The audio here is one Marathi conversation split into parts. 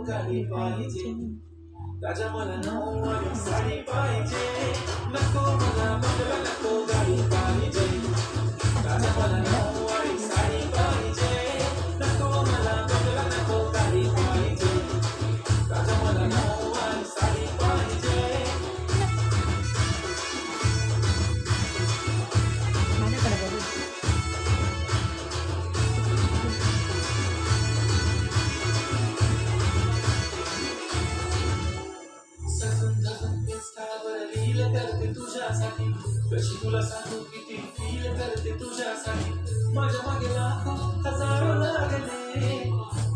गाडी पाहिजे राजा मला नऊवारी साडी पाहिजे नको मला बंगला नको गाडी पाहिजे राजा मला नऊवारी साडी पाहिजे नको मला बंगला नको गाडी पाहिजे राजा मला नऊवारी साडी पाहिजे करते तुझ्यासाठी कशी तुला सांगू किती फील करते तुझ्यासाठी माझ्या मागे लाखो हजारो लागले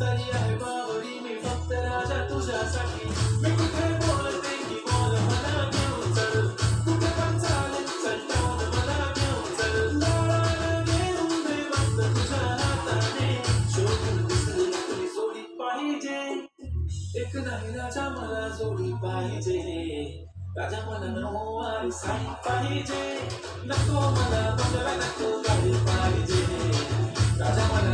तरी आहे बावरी मी फक्त राजा तुझ्यासाठी मी कुठे बोलते की बोल मला घेऊन चल कुठे पण चालेल चल टाऊन मला घेऊन चल लाडाला घेऊन दे मस्त तुझ्या हाताने शोधून दिसली तुझी जोडी पाहिजे एक नाही राजा मला जोडी पाहिजे राजा मला नऊवारी साडी पाहिजे नको मला बंगला नको गाडी पाहिजे राजा मला